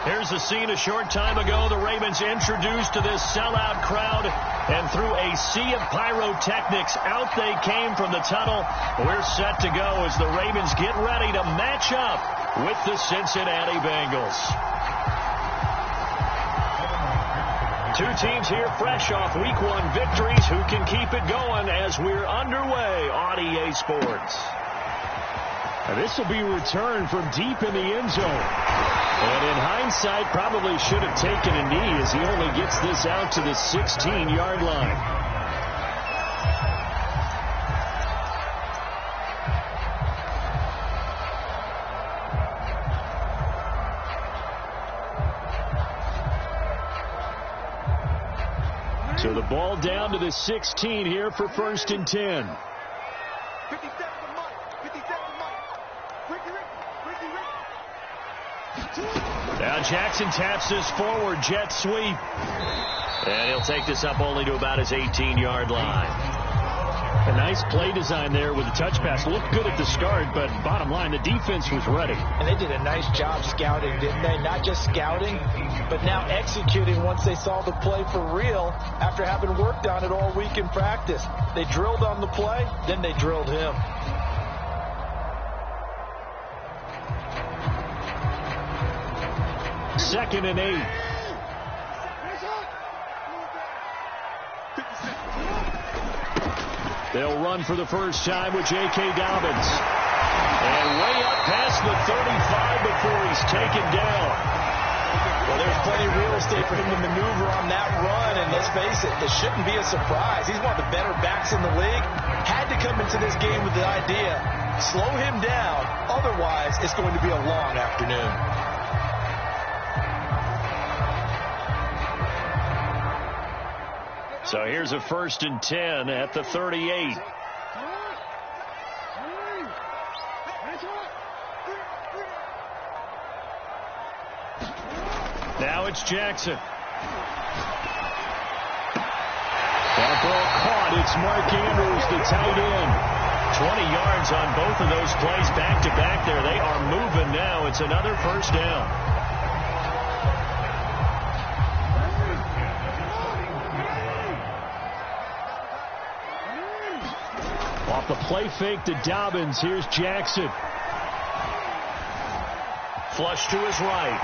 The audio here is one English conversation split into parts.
Here's the scene a short time ago. The Ravens introduced to this sellout crowd, and through a sea of pyrotechnics, out they came from the tunnel. We're set to go as the Ravens get ready to match up with the Cincinnati Bengals. Two teams here fresh off Week 1 victories. Who can keep it going as we're underway on EA Sports? And this will be returned from deep in the end zone. And in hindsight, probably should have taken a knee as he only gets this out to the 16-yard line. So the ball down to the 16 here for 1st and 10. Now Jackson taps this forward jet sweep. And he'll take this up only to about his 18-yard line. A nice play design there with the touch pass. Looked good at the start, but bottom line, the defense was ready. And they did a nice job scouting, didn't they? Not just scouting, but now executing once they saw the play for real after having worked on it all week in practice. They drilled on the play, then they drilled him. Second and 8. They'll run for the first time with J.K. Dobbins. And way up past the 35 before he's taken down. Well, there's plenty of real estate for him to maneuver on that run, and let's face it, this shouldn't be a surprise. He's one of the better backs in the league. Had to come into this game with the idea, slow him down, otherwise it's going to be a long afternoon. So here's a 1st and 10 at the 38. Now it's Jackson. That ball caught. It's Mark Andrews, the tight end. 20 yards on both of those plays back-to-back there. They are moving now. It's another first down. Off the play fake to Dobbins. Here's Jackson. Flush to his right.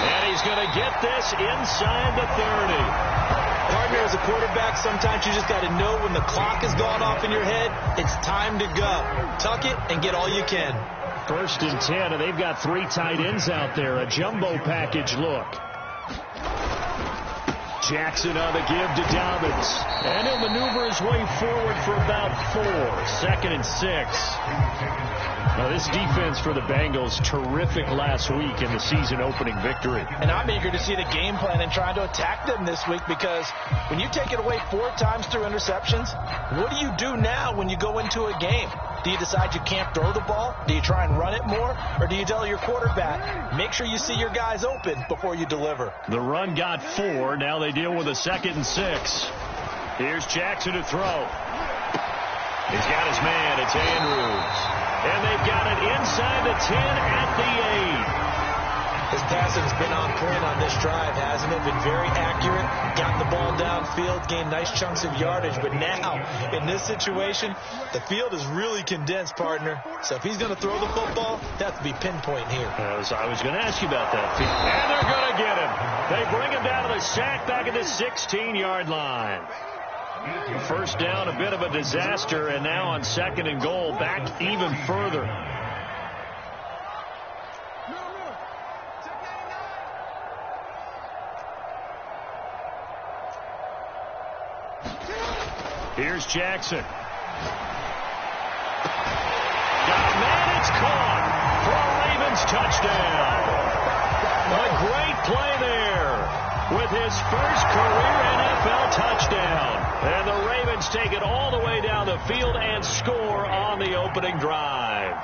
And he's going to get this inside the 30. Partner, as a quarterback, sometimes you just got to know when the clock has gone off in your head, it's time to go. Tuck it and get all you can. 1st and 10, and they've got 3 tight ends out there. A jumbo package look. Jackson on the give to Dobbins. And he'll maneuver his way forward for about 4. 2nd and 6. Now, this defense for the Bengals, terrific last week in the season-opening victory. And I'm eager to see the game plan and trying to attack them this week, because when you take it away 4 times through interceptions, what do you do now when you go into a game? Do you decide you can't throw the ball? Do you try and run it more? Or do you tell your quarterback, make sure you see your guys open before you deliver? The run got 4. Now they deal with a 2nd and 6. Here's Jackson to throw. He's got his man. It's Andrews. And they've got it inside the 10 at the 8. His passing's been on point on this drive, hasn't it? Been very accurate. Got the ball downfield, gained nice chunks of yardage. But now, in this situation, the field is really condensed, partner. So if he's going to throw the football, that has to be pinpoint here. I was going to ask you about that. And they're going to get him. They bring him down to the sack back at the 16-yard line. First down, a bit of a disaster, and now on 2nd and goal, back even further. Here's Jackson. Got a man, it's caught for a Ravens touchdown. A great play there with his first career NFL touchdown. And the Ravens take it all the way down the field and score on the opening drive.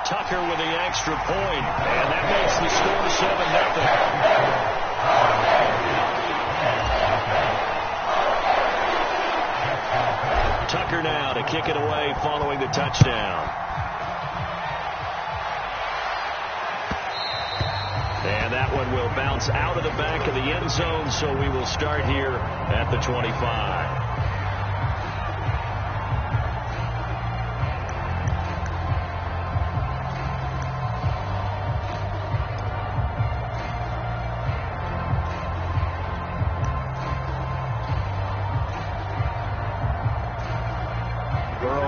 Tucker with the extra point, and that makes the score 7-0. Tucker now to kick it away following the touchdown. And that one will bounce out of the back of the end zone, so we will start here at the 25.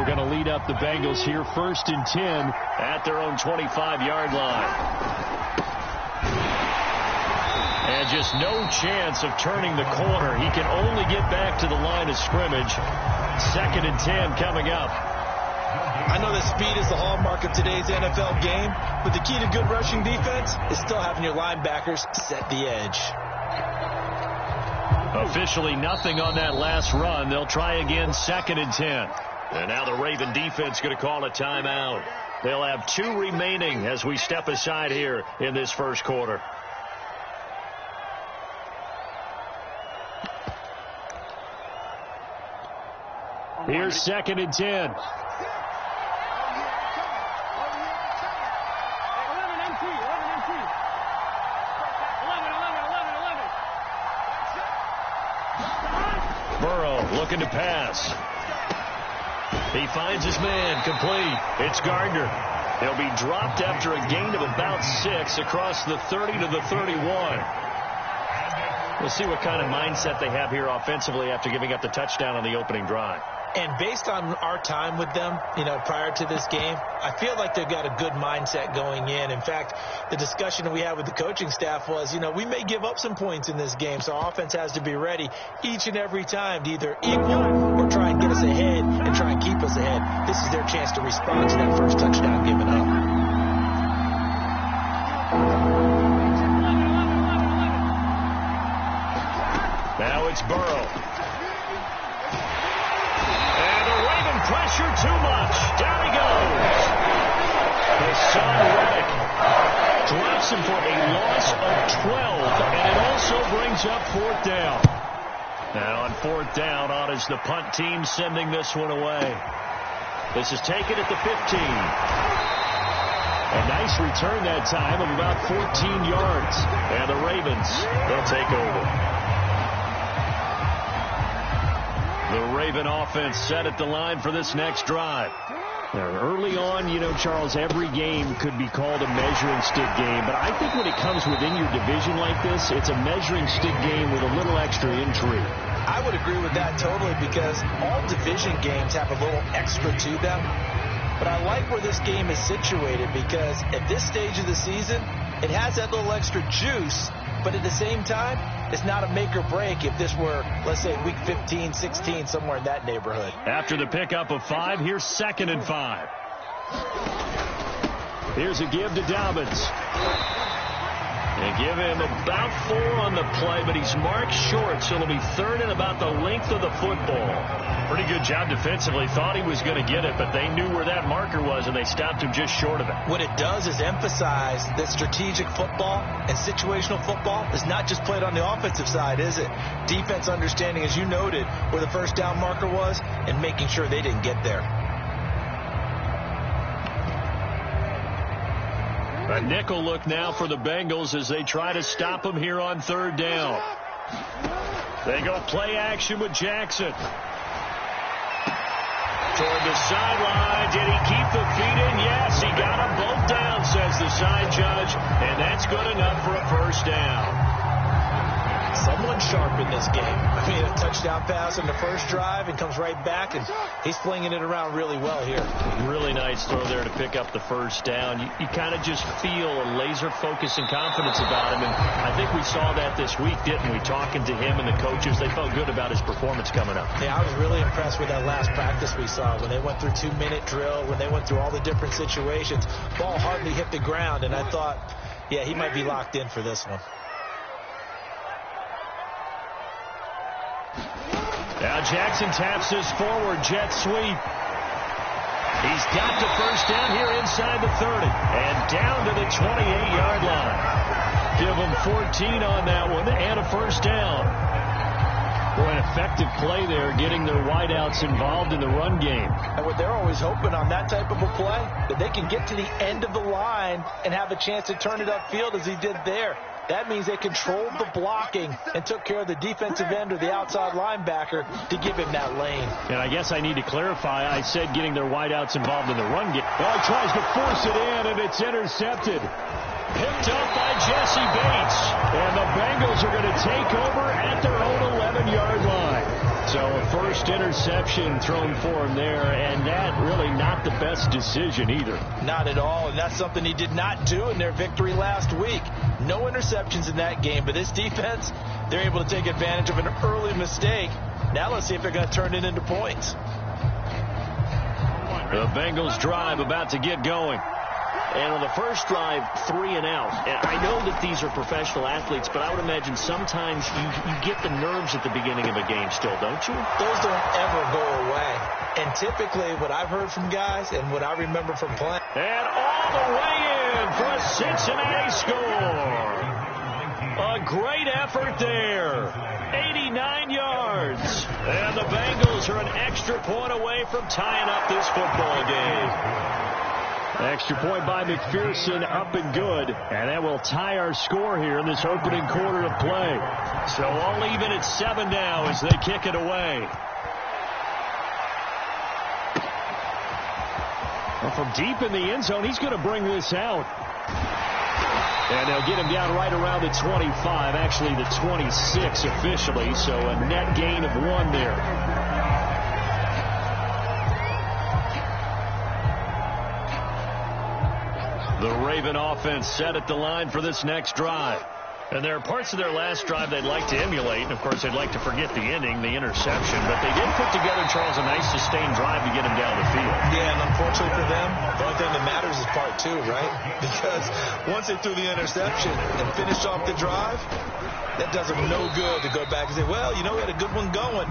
Going to lead up the Bengals here, 1st and 10 at their own 25-yard line. And just no chance of turning the corner. He can only get back to the line of scrimmage. 2nd and 10 coming up. I know that speed is the hallmark of today's NFL game, but the key to good rushing defense is still having your linebackers set the edge. Officially nothing on that last run. They'll try again, 2nd and 10. And now the Raven defense going to call a timeout. They'll have 2 remaining as we step aside here in this first quarter. Here's 2nd and 10. Burrow looking to pass. He finds his man, complete. It's Gardner. He'll be dropped after a gain of about 6 across the 30 to the 31. We'll see what kind of mindset they have here offensively after giving up the touchdown on the opening drive. And based on our time with them, prior to this game, I feel like they've got a good mindset going in. In fact, the discussion that we had with the coaching staff was, we may give up some points in this game, so our offense has to be ready each and every time to either equal or try and get us ahead and try and keep us ahead. This is their chance to respond to that first touchdown given up. Now it's Burrow. Pressure too much. Down he goes. His son Reddick drops him for a loss of 12, and it also brings up 4th down. Now on 4th down, on is the punt team sending this one away. This is taken at the 15. A nice return that time of about 14 yards. And the Ravens, they'll take over. The Raven offense set at the line for this next drive. Early on, Charles, every game could be called a measuring stick game. But I think when it comes within your division like this, it's a measuring stick game with a little extra intrigue. I would agree with that totally because all division games have a little extra to them. But I like where this game is situated because at this stage of the season, it has that little extra juice. But at the same time, it's not a make or break if this were, let's say, week 15, 16, somewhere in that neighborhood. After the pickup of 5, here's 2nd and 5. Here's a give to Dobbins. And give him about 4 on the play, but he's marked short, so it'll be 3rd and about the length of the football. Pretty good job defensively. Thought he was going to get it, but they knew where that marker was, and they stopped him just short of it. What it does is emphasize that strategic football and situational football is not just played on the offensive side, is it? Defense understanding, as you noted, where the 1st down marker was and making sure they didn't get there. A nickel look now for the Bengals as they try to stop him here on 3rd down. They go play action with Jackson. Toward the sideline. Did he keep the feet in? Yes, he got them both down, says the side judge. And that's good enough for a 1st down. Someone sharp in this game. I mean, a touchdown pass on the first drive and comes right back, and he's flinging it around really well here. Really nice throw there to pick up the 1st down. You kind of just feel a laser focus and confidence about him, and I think we saw that this week, didn't we? Talking to him and the coaches, they felt good about his performance coming up. Yeah, I was really impressed with that last practice we saw when they went through 2-minute drill, when they went through all the different situations. Ball hardly hit the ground, and I thought, yeah, he might be locked in for this one. Now Jackson taps his forward jet sweep. He's got the 1st down here inside the 30 and down to the 28-yard line. Give him 14 on that one and a 1st down. Boy, an effective play there, getting their wideouts involved in the run game. And what they're always hoping on that type of a play, that they can get to the end of the line and have a chance to turn it upfield as he did there. That means they controlled the blocking and took care of the defensive end or the outside linebacker to give him that lane. And I guess I need to clarify, I said getting their wideouts involved in the run game. Well, he tries to force it in, and it's intercepted. Picked up by Jesse Bates. And the Bengals are going to take over at their own 11-yard line. So a first interception thrown for him there, and that really not the best decision either. Not at all, and that's something he did not do in their victory last week. No interceptions in that game, but this defense, they're able to take advantage of an early mistake. Now let's see if they're going to turn it into points. The Bengals drive about to get going. And on the first drive, 3 and out. And I know that these are professional athletes, but I would imagine sometimes you get the nerves at the beginning of a game still, don't you? Those don't ever go away. And typically what I've heard from guys and what I remember from playing. And all the way in for a Cincinnati score. A great effort there. 89 yards. And the Bengals are an extra point away from tying up this football game. Extra point by McPherson, up and good. And that will tie our score here in this opening quarter of play. So all even at 7 now as they kick it away. Well, from deep in the end zone, he's going to bring this out. And they'll get him down right around the 25, actually the 26 officially. So a net gain of 1 there. The Raven offense set at the line for this next drive. And there are parts of their last drive they'd like to emulate. And, of course, they'd like to forget the ending, the interception. But they did put together, Charles, a nice sustained drive to get him down the field. Yeah, and unfortunately for them, the only thing that matters is part 2, right? Because once they threw the interception and finished off the drive, that does them no good to go back and say, well, you know, we had a good one going.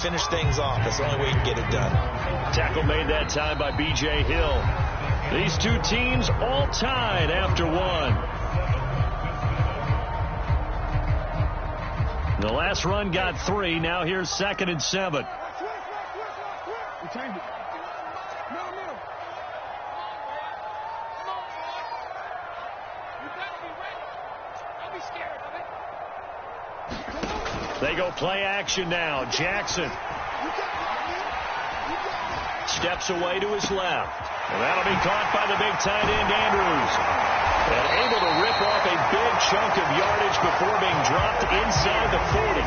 Finish things off. That's the only way you can get it done. Tackle made that time by B.J. Hill. These two teams all tied after 1. The last run got 3. Now here's 2nd and 7. They go play action now. Jackson steps away to his left. And that'll be caught by the big tight end, Andrews. And able to rip off a big chunk of yardage before being dropped inside the 40.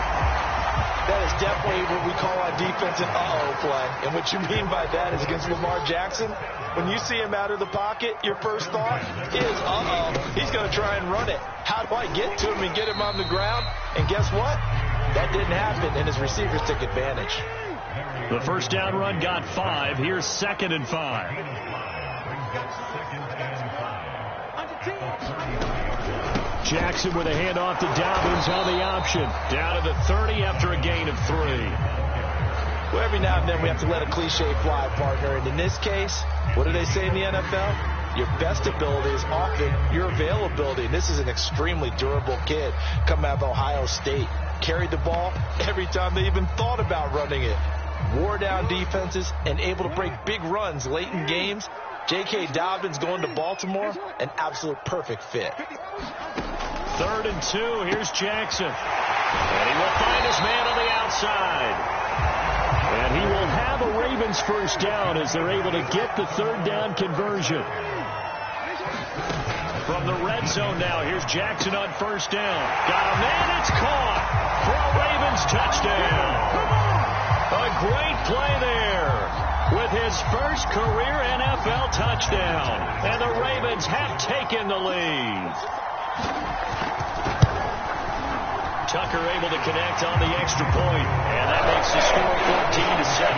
That is definitely what we call our defense an uh-oh play. And what you mean by that is against Lamar Jackson, when you see him out of the pocket, your first thought is, uh-oh, he's going to try and run it. How do I get to him and get him on the ground? And guess what? That didn't happen, and his receivers took advantage. The first down run got 5. Here's 2nd and 5. Jackson with a handoff to Dobbins on the option. Down to the 30 after a gain of 3. Well, every now and then we have to let a cliche fly, partner. And in this case, what do they say in the NFL? Your best ability is often your availability. And this is an extremely durable kid coming out of Ohio State. Carried the ball every time they even thought about running it. Wore down defenses and able to break big runs late in games. J.K. Dobbins going to Baltimore, an absolute perfect fit. 3rd and 2. Here's Jackson. And he will find his man on the outside. And he will have a Ravens first down as they're able to get the 3rd down conversion. From the red zone now, here's Jackson on 1st down. Got a man, it's caught for a Ravens touchdown. A great play there with his first career NFL touchdown. And the Ravens have taken the lead. Tucker able to connect on the extra point, and that makes the score 14-7.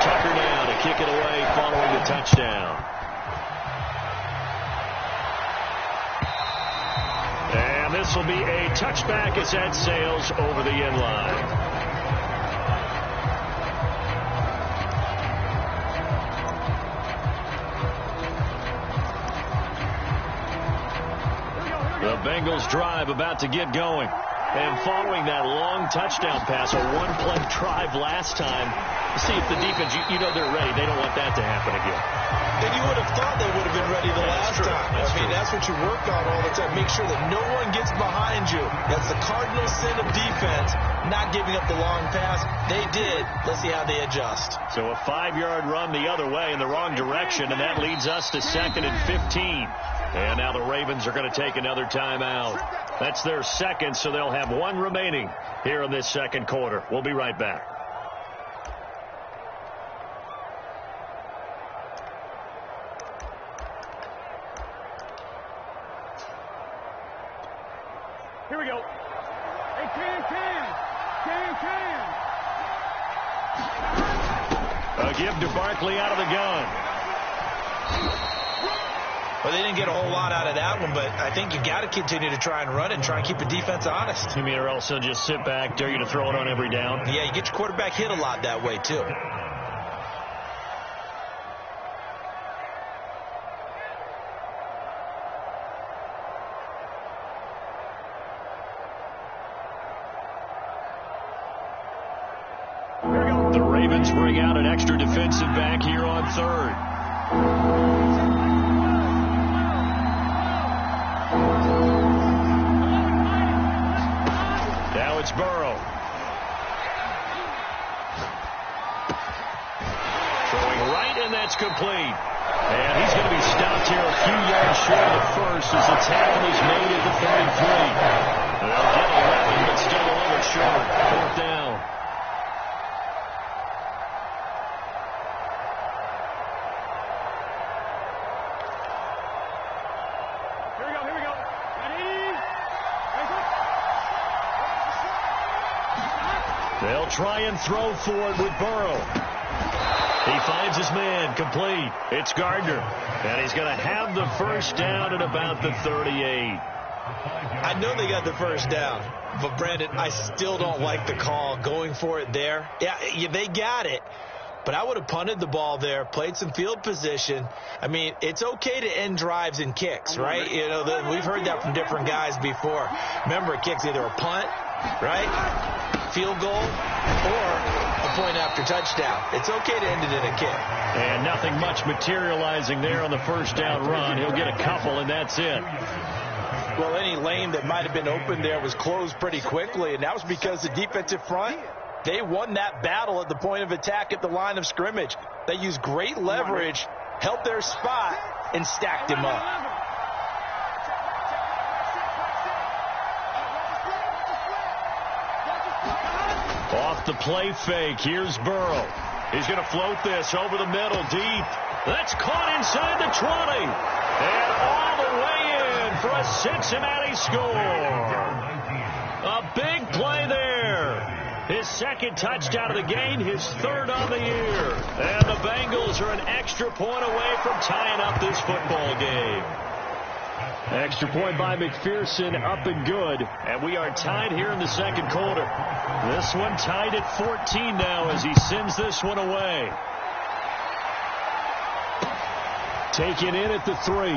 Tucker now to kick it away following the touchdown. And this will be a touchback as that sails over the end line. The Bengals drive about to get going. And following that long touchdown pass, a one-play drive last time, see if the defense, you know they're ready. They don't want that to happen again. And you would have thought they would have been ready the last time. That's what you work on all the time. Make sure that no one gets behind you. That's the cardinal sin of defense, not giving up the long pass. They did. Let's see how they adjust. So a 5-yard run the other way in the wrong direction, and that leads us to 2nd and 15. And now the Ravens are going to take another timeout. That's their second, so they'll have one remaining here in this second quarter. We'll be right back. Here we go. Hey, A give to Barkley out of the gun. Well, they didn't get a whole lot out of that one, but I think you got to continue to try and run and try and keep the defense honest. You mean, or else they'll just sit back, dare you to throw it on every down? Yeah, you get your quarterback hit a lot that way, too. The Ravens bring out an extra defensive back here on 3rd. Now it's Burrow. Throwing right, and that's complete. And he's going to be stopped here a few yards short of the first as the tackle is made at the 33. They'll get 11, but still a little short. 4th down. They'll try and throw for it with Burrow. He finds his man, complete. It's Gardner, and he's going to have the first down at about the 38. I know they got the first down, but Brandon, I still don't like the call going for it there. Yeah, they got it, but I would have punted the ball there, played some field position. I mean, it's okay to end drives and kicks, right? You know, we've heard that from different guys before. Remember, a kick's either a punt, right? Field goal, or a point after touchdown. It's okay to end it in a kick. And nothing much materializing there on the first down run. He'll get a couple, and that's it. Well, any lane that might have been open there was closed pretty quickly, and that was because the defensive front, they won that battle at the point of attack at the line of scrimmage. They used great leverage, held their spot, and stacked him up. Off the play fake, here's Burrow. He's going to float this over the middle, deep. That's caught inside the 20. And all the way in for a Cincinnati score. A big play there. His second touchdown of the game, his 3rd on the year. And the Bengals are an extra point away from tying up this football game. Extra point by McPherson, up and good. And we are tied here in the second quarter. This one tied at 14 now as he sends this one away. Taken in at the 3.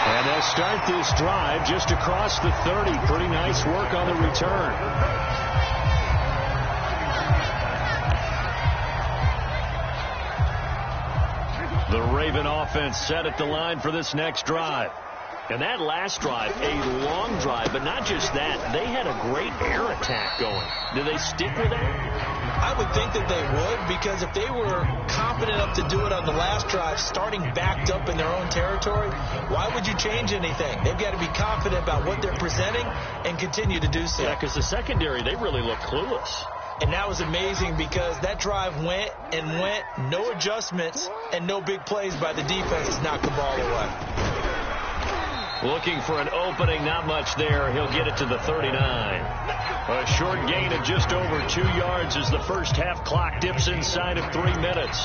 And they'll start this drive just across the 30. Pretty nice work on the return. The Raven offense set at the line for this next drive. And that last drive, a long drive, but not just that. They had a great air attack going. Do they stick with that? I would think that they would, because if they were confident enough to do it on the last drive, starting backed up in their own territory, why would you change anything? They've got to be confident about what they're presenting and continue to do so. Yeah, because the secondary, they really look clueless. And that was amazing because that drive went and went, no adjustments, and no big plays by the defense to knock the ball away. Looking for an opening, not much there. He'll get it to the 39. A short gain of just over 2 yards as the first half clock dips inside of 3 minutes.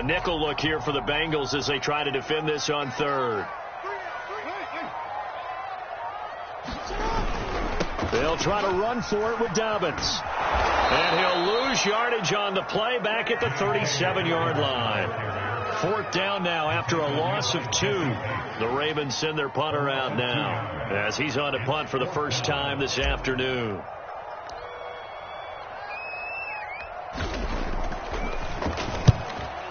A nickel look here for the Bengals as they try to defend this on third. They'll try to run for it with Dobbins. And he'll lose yardage on the play back at the 37-yard line. 4th down now after a loss of 2. The Ravens send their punter out now as he's on to punt for the first time this afternoon.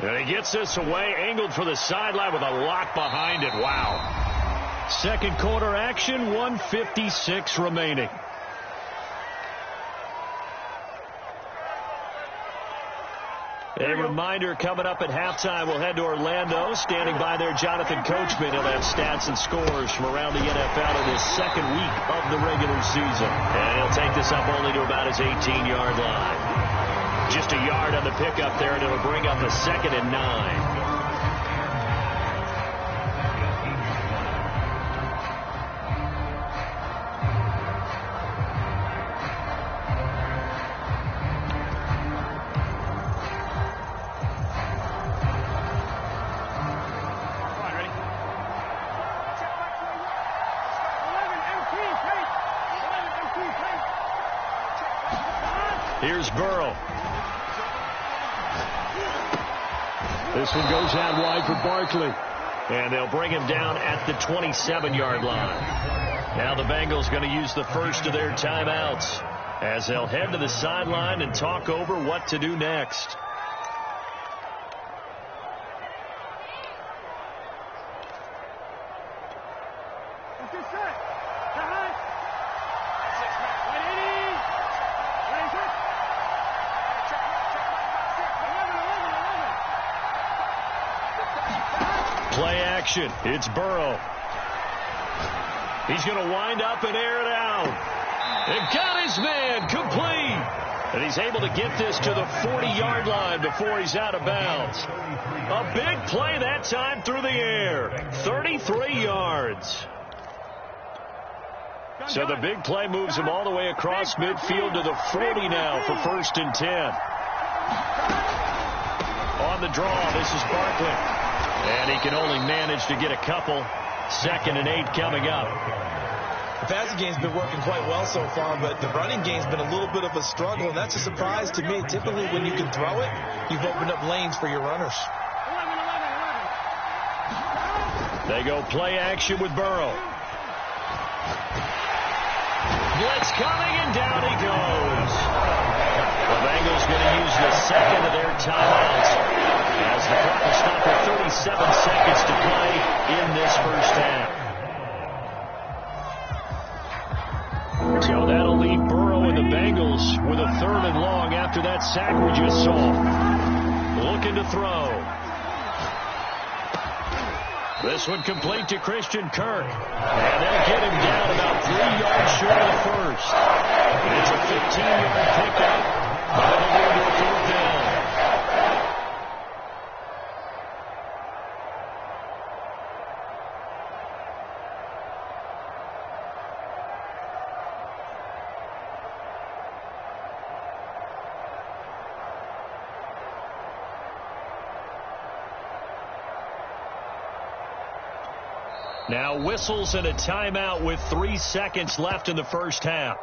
And he gets this away, angled for the sideline with a lot behind it. Wow. Second quarter action, 1:56 remaining. A reminder, coming up at halftime, we'll head to Orlando. Standing by there, Jonathan Coachman. He'll have stats and scores from around the NFL in his second week of the regular season. And he'll take this up only to about his 18-yard line. Just a yard on the pickup there, and it'll bring up a 2nd and 9. Here's Burrow. This one goes out wide for Barkley. And they'll bring him down at the 27-yard line. Now the Bengals going to use the first of their timeouts as they'll head to the sideline and talk over what to do next. Play action. It's Burrow. He's going to wind up and air it out. And got his man complete. And he's able to get this to the 40-yard line before he's out of bounds. A big play that time through the air. 33 yards. So the big play moves him all the way across midfield to the 40 now for 1st and 10. On the draw, this is Barkley. And he can only manage to get a couple. 2nd and 8 coming up. The passing game's been working quite well so far, but the running game's been a little bit of a struggle, and that's a surprise to me. Typically, when you can throw it, you've opened up lanes for your runners. They go play action with Burrow. Blitz coming, and down he goes. The Bengals going to use the second of their timeouts as the clock will stop at 37 seconds to play in this first half. So that'll leave Burrow and the Bengals with a 3rd and long after that sack we just saw. Looking to throw. This one complete to Christian Kirk. And they'll get him down about 3 yards short of the first. And it's a 15-yard pickup. But it'll go to a 4th down. Now whistles and a timeout with 3 seconds left in the first half.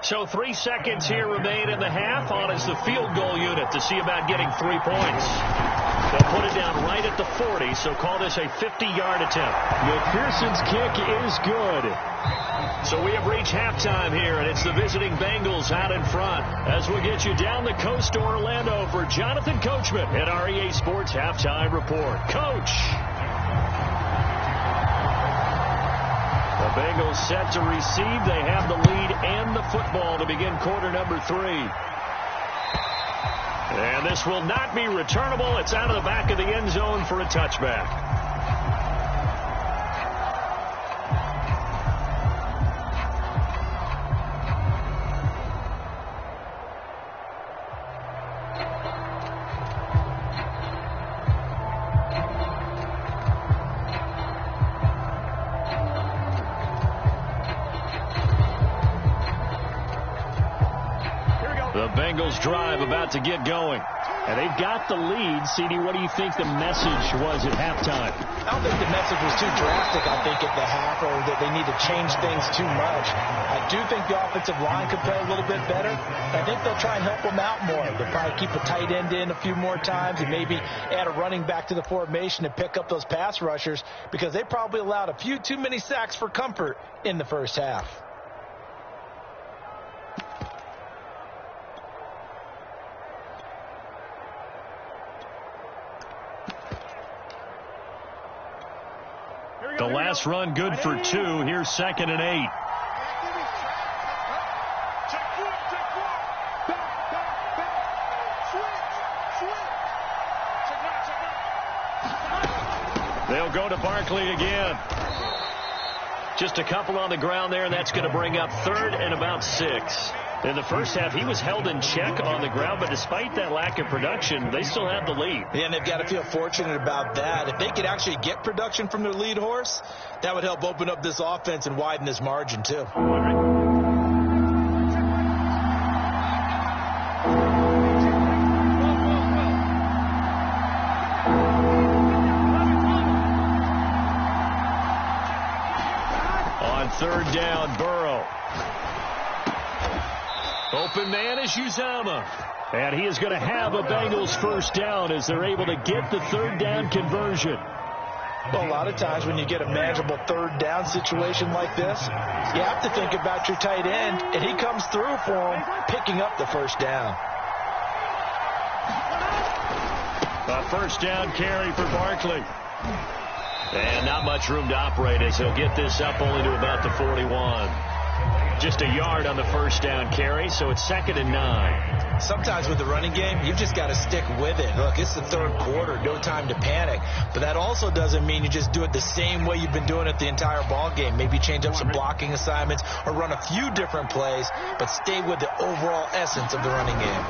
So 3 seconds here remain in the half. On is the field goal unit to see about getting 3 points. They'll put it down right at the 40, so call this a 50-yard attempt. McPherson's kick is good. So we have reached halftime here, and it's the visiting Bengals out in front. As we get you down the coast to Orlando for Jonathan Coachman at our EA Sports Halftime Report. Coach! The Bengals set to receive. They have the lead and the football to begin quarter number 3. And this will not be returnable. It's out of the back of the end zone for a touchback. The Bengals drive about to get going. And they've got the lead. CD, what do you think the message was at halftime? I don't think the message was too drastic, I think, at the half, or that they need to change things too much. I do think the offensive line could play a little bit better. I think they'll try and help them out more. They'll probably keep a tight end in a few more times and maybe add a running back to the formation and pick up those pass rushers, because they probably allowed a few too many sacks for comfort in the first half. The last run good for 2. Here's 2nd and 8. They'll go to Barkley again. Just a couple on the ground there, and that's going to bring up 3rd and about 6. In the first half, he was held in check on the ground, but despite that lack of production, they still have the lead. Yeah, and they've got to feel fortunate about that. If they could actually get production from their lead horse, that would help open up this offense and widen this margin, too. On 3rd down, Burrow. Open man is Uzomah. And he is going to have a Bengals first down as they're able to get the 3rd down conversion. Well, a lot of times when you get a manageable 3rd down situation like this, you have to think about your tight end, and he comes through for him, picking up the first down. A first down carry for Barkley. And not much room to operate as he'll get this up only to about the 41. Just a yard on the first down carry, so it's 2nd and 9. Sometimes with the running game, you've just got to stick with it. Look, it's the 3rd quarter, no time to panic. But that also doesn't mean you just do it the same way you've been doing it the entire ball game. Maybe change up some blocking assignments or run a few different plays, but stay with the overall essence of the running game.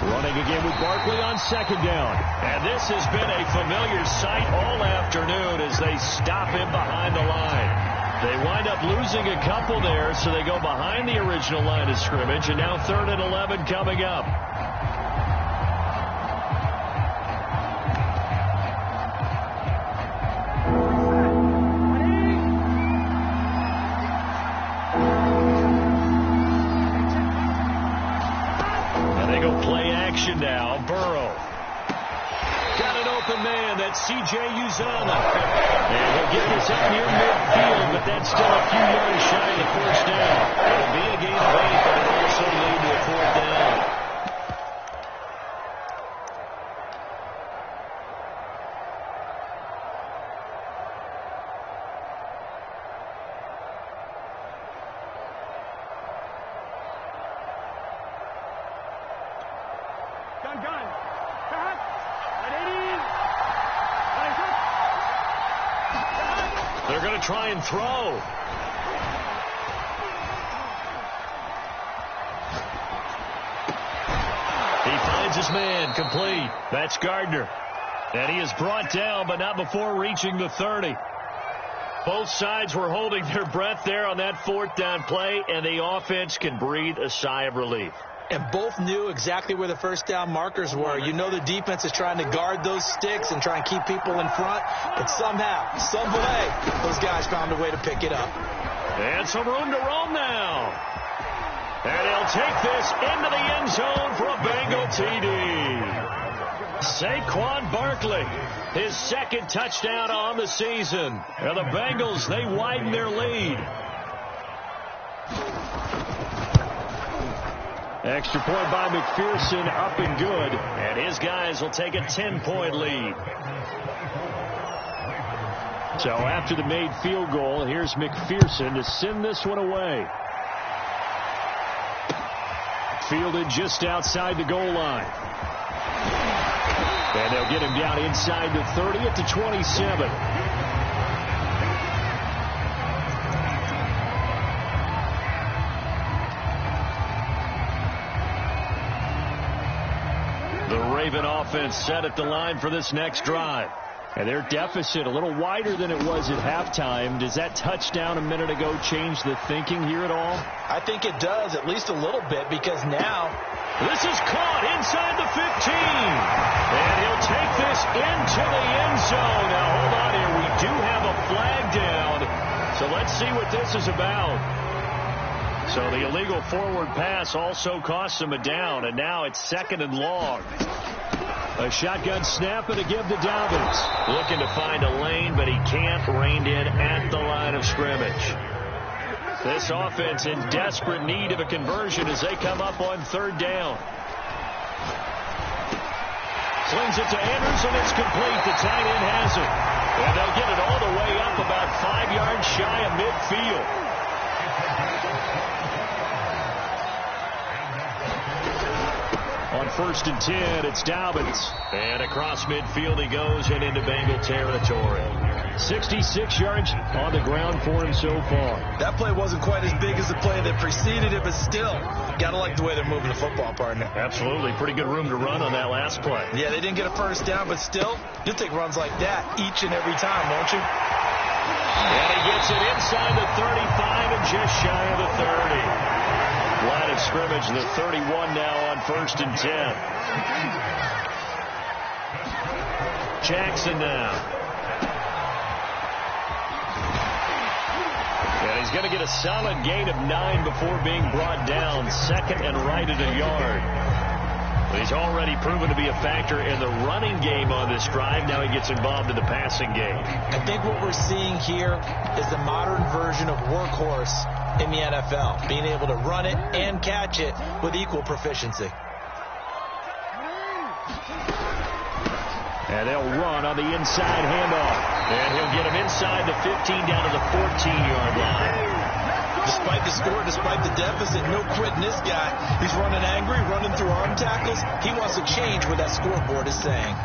Running again with Barkley on 2nd down. And this has been a familiar sight all afternoon as they stop him behind the line. They wind up losing a couple there, so they go behind the original line of scrimmage, and now 3rd and 11 coming up. And they go play action now. Burrow. Got an open man. That's C.J. Uzomah. And he'll get this up near midfield, but that's still a few yards shy of the first down. It'll be a gain of 8, but it'll also lead to a 4th down. They're going to try and throw. He finds his man, complete. That's Gardner. And he is brought down, but not before reaching the 30. Both sides were holding their breath there on that 4th down play, and the offense can breathe a sigh of relief. And both knew exactly where the first down markers were. You know the defense is trying to guard those sticks and try and keep people in front. But somehow, some way, those guys found a way to pick it up. And some room to roam now. And he'll take this into the end zone for a Bengal TD. Saquon Barkley, his 2nd touchdown on the season. And the Bengals, they widen their lead. Extra point by McPherson, up and good. And his guys will take a 10-point lead. So after the made field goal, here's McPherson to send this one away. Fielded just outside the goal line. And they'll get him down inside the 30 at the 27. The Raven offense set at the line for this next drive. And their deficit a little wider than it was at halftime. Does that touchdown a minute ago change the thinking here at all? I think it does, at least a little bit, because now this is caught inside the 15. And he'll take this into the end zone. Now, hold on here. We do have a flag down. So let's see what this is about. So the illegal forward pass also costs him a down. And now it's 2nd and long. A shotgun snap and a give to Dobbins. Looking to find a lane, but he can't. Reined in at the line of scrimmage. This offense in desperate need of a conversion as they come up on 3rd down. Slings it to Andrews, and it's complete. The tight end has it. And they'll get it all the way up about 5 yards shy of midfield. On 1st and 10, it's Dobbins. And across midfield he goes and into Bengal territory. 66 yards on the ground for him so far. That play wasn't quite as big as the play that preceded it, but still, got to like the way they're moving the football, partner. Absolutely. Pretty good room to run on that last play. Yeah, they didn't get a first down, but still, you'll take runs like that each and every time, won't you? And he gets it inside the 35 and just shy of the 30. Line of scrimmage, the 31 now on 1st and 10. Jackson now. And he's going to get a solid gain of 9 before being brought down. 2nd and right at a yard. But he's already proven to be a factor in the running game on this drive. Now he gets involved in the passing game. I think what we're seeing here is the modern version of workhorse in the NFL, being able to run it and catch it with equal proficiency. And they'll run on the inside handoff. And he'll get him inside the 15 down to the 14-yard line. Despite the score, despite the deficit, no quitting this guy. He's running angry, running through arm tackles. He wants to change what that scoreboard is saying.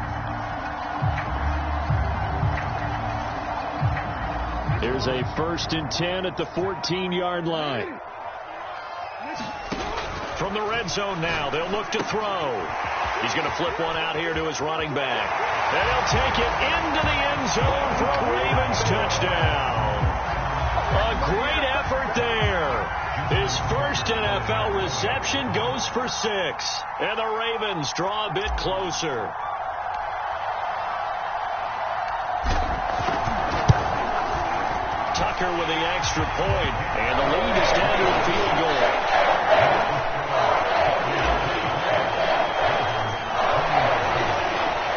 There's a 1st and 10 at the 14-yard line. From the red zone now, they'll look to throw. He's going to flip one out here to his running back. And he'll take it into the end zone for a Ravens touchdown. A great effort there. His first NFL reception goes for 6. And the Ravens draw a bit closer. Tucker with the extra point, and the lead is down to a field goal.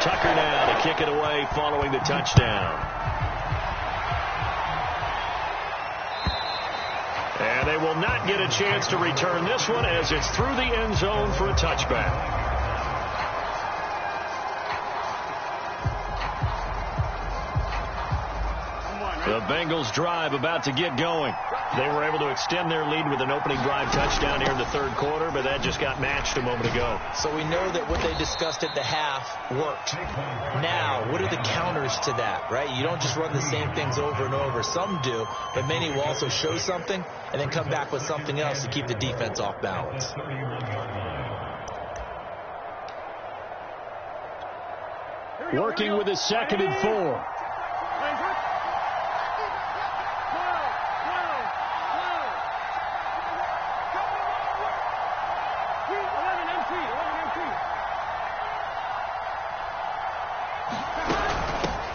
Tucker now to kick it away following the touchdown. And they will not get a chance to return this one as it's through the end zone for a touchback. The Bengals drive about to get going. They were able to extend their lead with an opening drive touchdown here in the 3rd quarter, but that just got matched a moment ago. So we know that what they discussed at the half worked. Now, what are the counters to that, right? You don't just run the same things over and over. Some do, but many will also show something and then come back with something else to keep the defense off balance. Working with his 2nd and 4.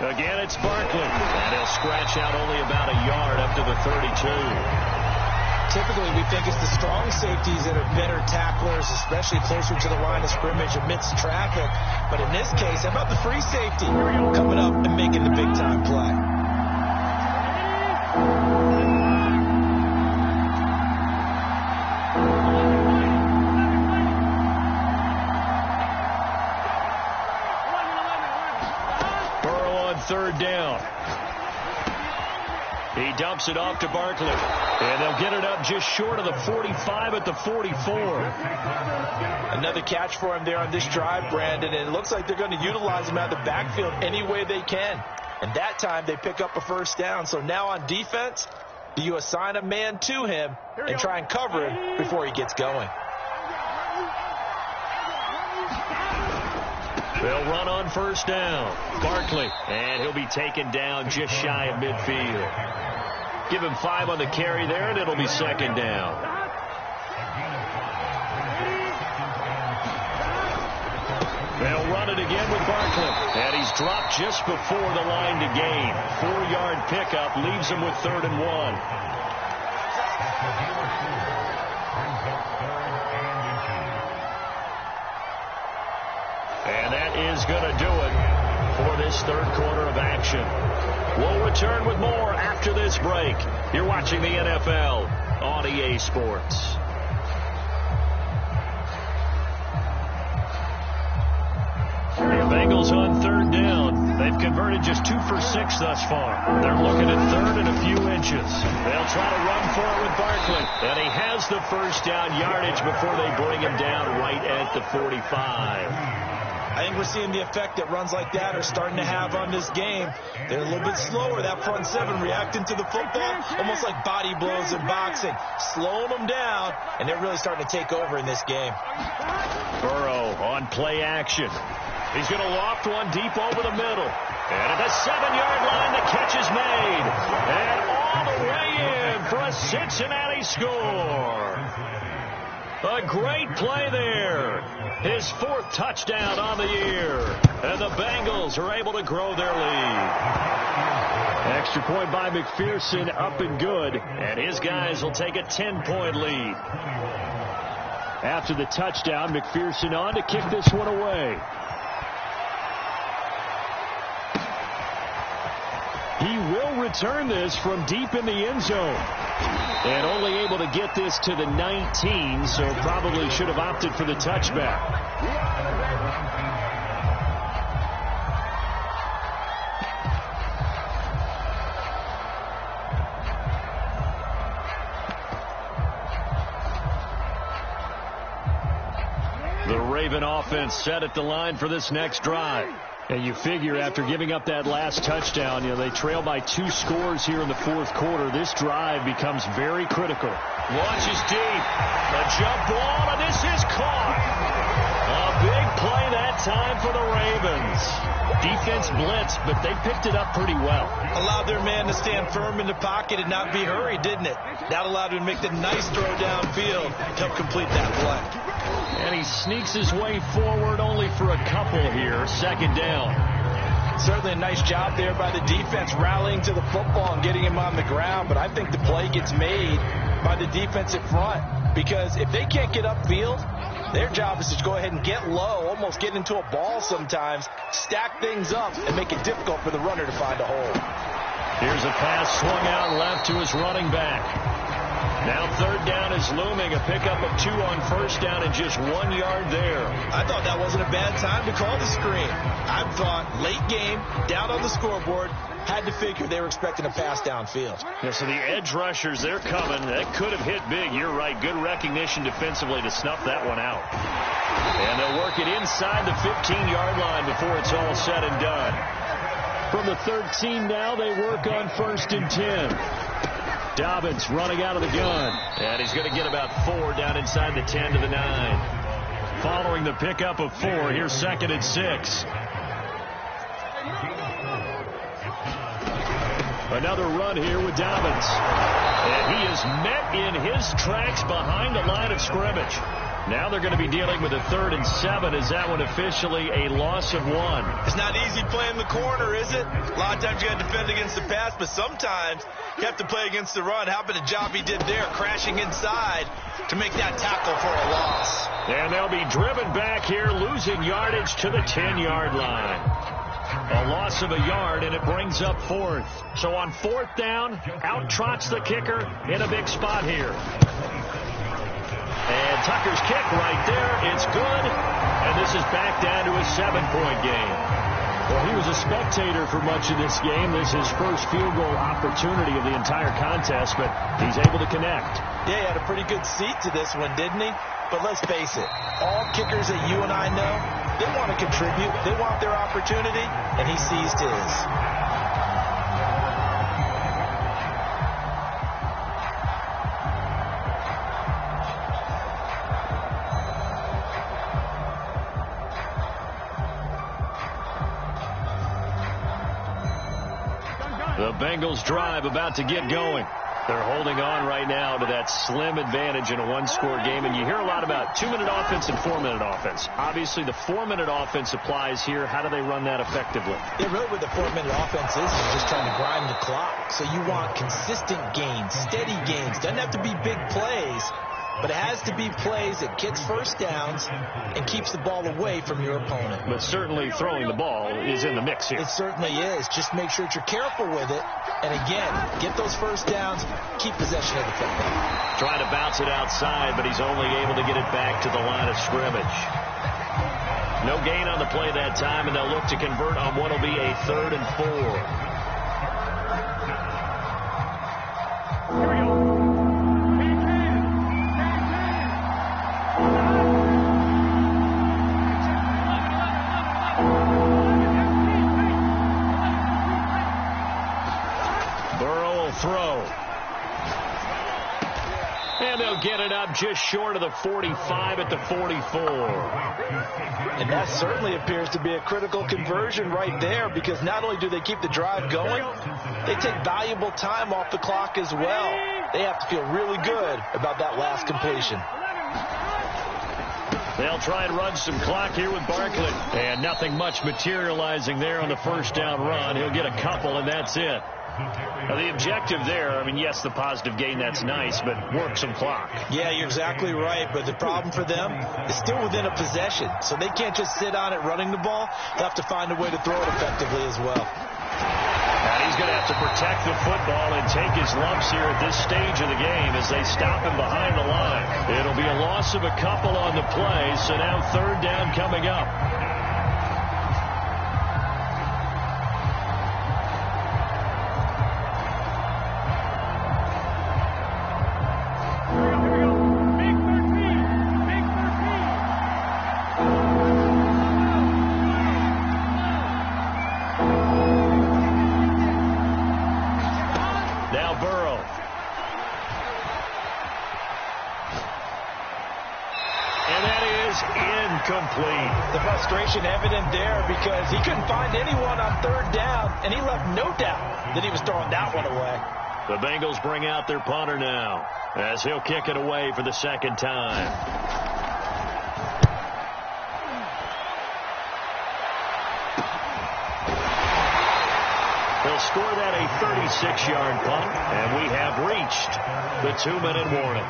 Again, it's Barkley. And he'll scratch out only about a yard up to the 32. Typically, we think it's the strong safeties that are better tacklers, especially closer to the line of scrimmage amidst traffic. But in this case, how about the free safety coming up and making the big-time play? Burrow on 3rd down. He dumps it off to Barkley. And they'll get it up just short of the 45 at the 44. Another catch for him there on this drive, Brandon. And it looks like they're going to utilize him out of the backfield any way they can. And that time they pick up a first down. So now on defense, do you assign a man to him and try and cover him before he gets going? They'll run on first down. Barkley, and he'll be taken down just shy of midfield. Give him 5 on the carry there, and it'll be second down. They'll run it again with Barkley, and he's dropped just before the line to gain. 4-yard pickup leaves him with 3rd and 1. And that is going to do it for this third quarter of action. We'll return with more after this break. You're watching the NFL on EA Sports. The Bengals on 3rd down. They've converted just 2 for 6 thus far. They're looking at 3rd and a few inches. They'll try to run for it with Barkley. And he has the first down yardage before they bring him down right at the 45. I think we're seeing the effect that runs like that are starting to have on this game. They're a little bit slower, that front 7, reacting to the football, almost like body blows in boxing, slowing them down, and they're really starting to take over in this game. Burrow on play action. He's going to loft one deep over the middle. And at the 7-yard line, the catch is made. And all the way in for a Cincinnati score. A great play there. His 4th touchdown on the year. And the Bengals are able to grow their lead. Extra point by McPherson, up and good. And his guys will take a 10-point lead. After the touchdown, McPherson on to kick this one away. He will return this from deep in the end zone. And only able to get this to the 19, so probably should have opted for the touchback. The Raven offense set at the line for this next drive. And you figure after giving up that last touchdown, they trail by 2 scores here in the 4th quarter. This drive becomes very critical. Launches deep. A jump ball, and this is caught. A big play that time for the Ravens. Defense blitzed, but they picked it up pretty well. Allowed their man to stand firm in the pocket and not be hurried, didn't it? That allowed him to make the nice throw downfield to help complete that play. And he sneaks his way forward only for a couple here. 2nd down. Certainly a nice job there by the defense rallying to the football and getting him on the ground. But I think the play gets made by the defensive front. Because if they can't get upfield, their job is to go ahead and get low, almost get into a ball sometimes, stack things up, and make it difficult for the runner to find a hole. Here's a pass swung out left to his running back. Now 3rd down is looming. A pickup of 2 on 1st down and just 1 yard there. I thought that wasn't a bad time to call the screen. I thought late game, down on the scoreboard, had to figure they were expecting a pass downfield. Yeah, so the edge rushers, they're coming. That could have hit big. You're right. Good recognition defensively to snuff that one out. And they'll work it inside the 15-yard line before it's all said and done. From the 13 now, they work on 1st and 10. Dobbins running out of the gun. And he's going to get about 4 down inside the 10 to the 9. Following the pickup of 4, here's 2nd and 6. Another run here with Dobbins. And he is met in his tracks behind the line of scrimmage. Now they're going to be dealing with a 3rd and 7. Is that one officially a loss of 1? It's not easy playing the corner, is it? A lot of times you got to defend against the pass, but sometimes you have to play against the run. How about the job he did there, crashing inside to make that tackle for a loss? And they'll be driven back here, losing yardage to the 10-yard line. A loss of a yard, and it brings up 4th. So on 4th down, out trots the kicker in a big spot here. And Tucker's kick right there. It's good. And this is back down to a 7-point game. Well, he was a spectator for much of this game. This is his first field goal opportunity of the entire contest, but he's able to connect. Yeah, he had a pretty good seat to this one, didn't he? But let's face it, all kickers that you and I know, they want to contribute. They want their opportunity, and he seized his. The Bengals drive about to get going. They're holding on right now to that slim advantage in a one-score game. And you hear a lot about 2-minute offense and 4-minute offense. Obviously, the 4-minute offense applies here. How do they run that effectively? Yeah, really what the 4-minute offense is just trying to grind the clock. So you want consistent gains, steady gains. Doesn't have to be big plays, but it has to be plays that gets first downs and keeps the ball away from your opponent. But certainly throwing the ball is in the mix here. It certainly is. Just make sure that you're careful with it. And again, get those first downs, keep possession of the football. Trying to bounce it outside, but he's only able to get it back to the line of scrimmage. No gain on the play that time, and they'll look to convert on what will be a 3rd and 4. Here we go. Throw. And they'll get it up just short of the 45 at the 44. And that certainly appears to be a critical conversion right there, because not only do they keep the drive going, they take valuable time off the clock as well. They have to feel really good about that last completion. They'll try and run some clock here with Barkley. And nothing much materializing there on the first down run. He'll get a couple, and that's it. Now, the objective there, I mean, yes, the positive gain, that's nice, but work some clock. Yeah, you're exactly right, but the problem for them is still within a possession, so they can't just sit on it running the ball. They'll have to find a way to throw it effectively as well. And he's going to have to protect the football and take his lumps here at this stage of the game as they stop him behind the line. It'll be a loss of a couple on the play, so now 3rd down coming up. Incomplete. The frustration evident there because he couldn't find anyone on 3rd down, and he left no doubt that he was throwing that one away. The Bengals bring out their punter now as he'll kick it away for the 2nd time. They'll score that a 36-yard punt, and we have reached the 2-minute warning.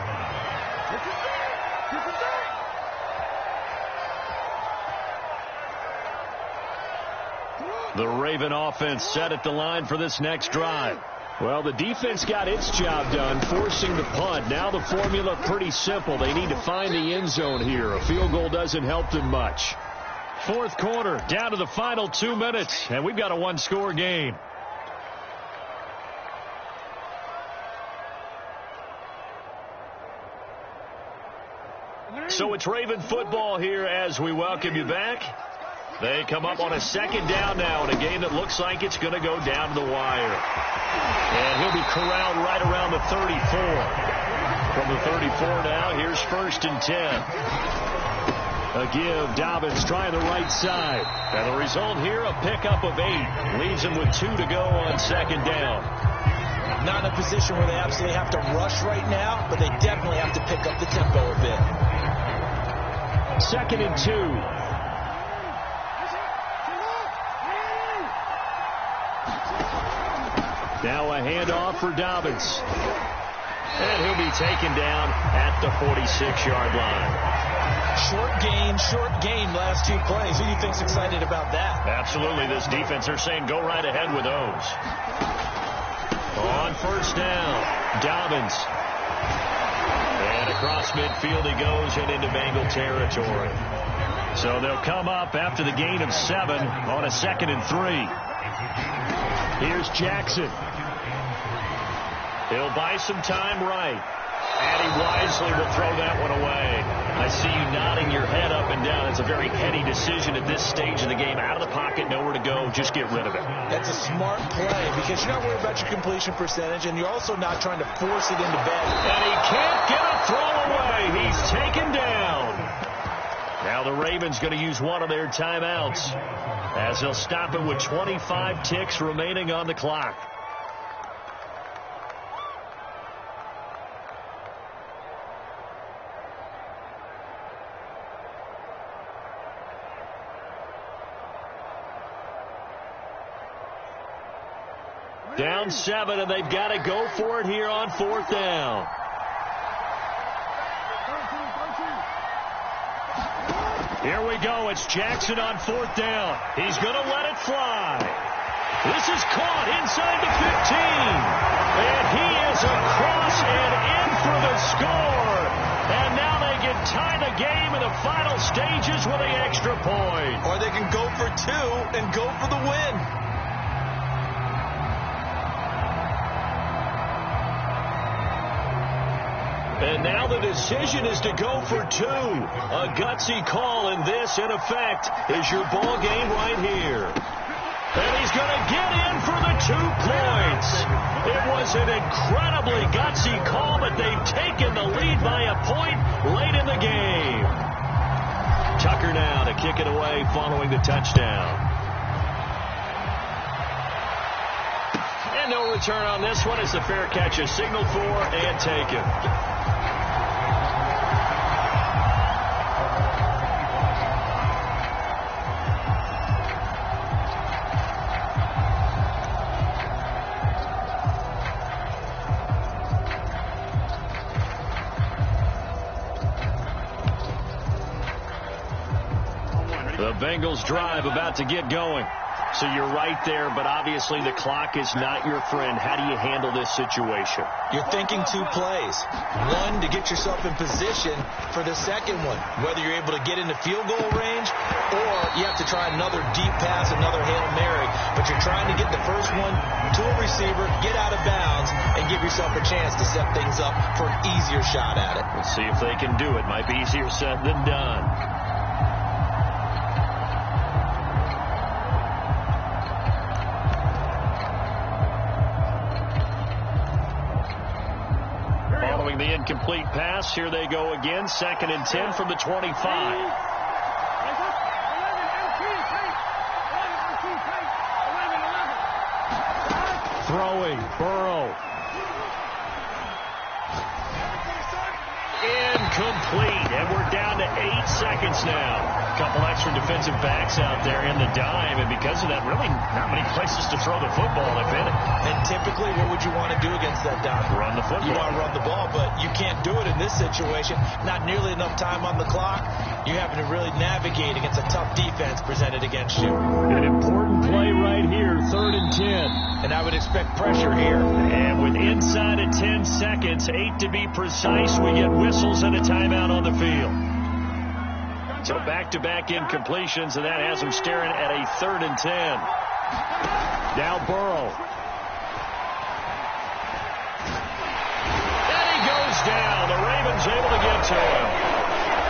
The Raven offense set at the line for this next drive. Well, the defense got its job done, forcing the punt. Now the formula pretty simple. They need to find the end zone here. A field goal doesn't help them much. 4th quarter, down to the final 2 minutes, and we've got a one-score game. So it's Raven football here as we welcome you back. They come up on a 2nd down now in a game that looks like it's going to go down to the wire. And he'll be corralled right around the 34. From the 34 now, here's 1st and 10. A give, Dobbins trying the right side. And the result here, a pickup of 8. Leaves him with 2 to go on 2nd down. Not in a position where they absolutely have to rush right now, but they definitely have to pick up the tempo a bit. 2nd and 2. Now a handoff for Dobbins. And he'll be taken down at the 46-yard line. Short gain, last 2 plays. Who do you think's excited about that? Absolutely. This defense, they're saying go right ahead with those. On 1st down, Dobbins. And across midfield he goes and into Bengal territory. So they'll come up after the gain of 7 on a 2nd and 3. Here's Jackson. He'll buy some time right. And he wisely will throw that one away. I see you nodding your head up and down. It's a very heady decision at this stage of the game. Out of the pocket, nowhere to go. Just get rid of it. That's a smart play because you're not worried about your completion percentage, and you're also not trying to force it into bed. And he can't get a throw away. He's taken down. Now the Ravens going to use one of their timeouts as they'll stop it with 25 ticks remaining on the clock. Down 7, and they've got to go for it here on 4th down. Here we go. It's Jackson on 4th down. He's going to let it fly. This is caught inside the 15. And he is across and in for the score. And now they can tie the game in the final stages with an extra point. Or they can go for 2 and go for the win. And now the decision is to go for 2. A gutsy call, and this, in effect, is your ball game right here. And he's going to get in for the 2 points. It was an incredibly gutsy call, but they've taken the lead by a point late in the game. Tucker now to kick it away following the touchdown. And no return on this one as the fair catch is signaled for and taken. The Bengals drive about to get going. So you're right there, but obviously the clock is not your friend. How do you handle this situation? You're thinking 2 plays. One, to get yourself in position for the second one, whether you're able to get into field goal range or you have to try another deep pass, another Hail Mary. But you're trying to get the first one to a receiver, get out of bounds, and give yourself a chance to set things up for an easier shot at it. Let's see if they can do it. Might be easier said than done. The incomplete pass. Here they go again. 2nd and 10 from the 25. Throwing. Burrow. Incomplete. And we're down to 8 seconds now. A couple extra defensive backs out there in the dime, and because of that, really not many places to throw the football, if any. And typically, what would you want to do against that dime? Run the football. You want to run the ball, but you can't do it in this situation. Not nearly enough time on the clock. You're having to really navigate against a tough defense presented against you. An important play right here, 3rd and 10. And I would expect pressure here. And with inside of 10 seconds, 8 to be precise, we get whistles and a timeout on the field. So back-to-back incompletions, and that has them staring at a 3rd and 10. Now Burrow. And he goes down. The Ravens able to get to him.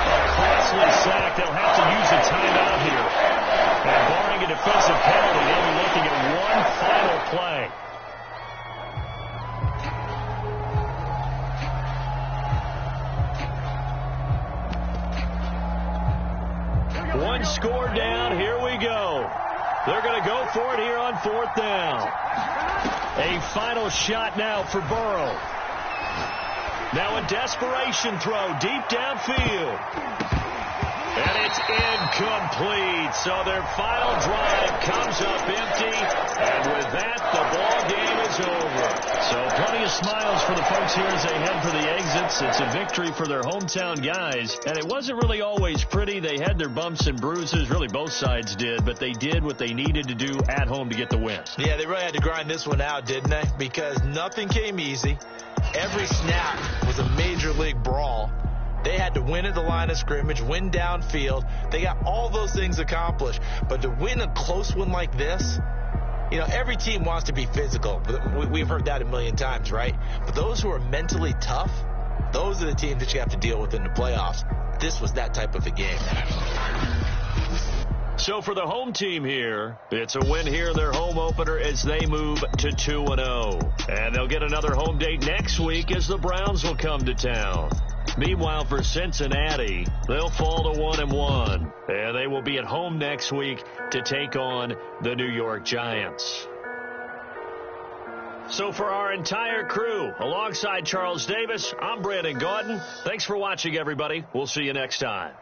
A costly sack. They'll have to use a timeout here. And barring a defensive penalty, they'll be looking at one final play. One score down. Here we go. They're going to go for it here on 4th down. A final shot now for Burrow. Now a desperation throw deep downfield. And it's incomplete. So their final drive comes up empty. And with that, the ball game is over. So plenty of smiles for the folks here as they head for the exits. It's a victory for their hometown guys. And it wasn't really always pretty. They had their bumps and bruises. Really, both sides did. But they did what they needed to do at home to get the win. Yeah, they really had to grind this one out, didn't they? Because nothing came easy. Every snap was a major league brawl. They had to win at the line of scrimmage, win downfield. They got all those things accomplished. But to win a close one like this, you know, every team wants to be physical. We've heard that a million times, right? But those who are mentally tough, those are the teams that you have to deal with in the playoffs. This was that type of a game. So for the home team here, it's a win here, their home opener, as they move to 2-0. And they'll get another home date next week as the Browns will come to town. Meanwhile, for Cincinnati, they'll fall to 1-1. And they will be at home next week to take on the New York Giants. So for our entire crew, alongside Charles Davis, I'm Brandon Gaudin. Thanks for watching, everybody. We'll see you next time.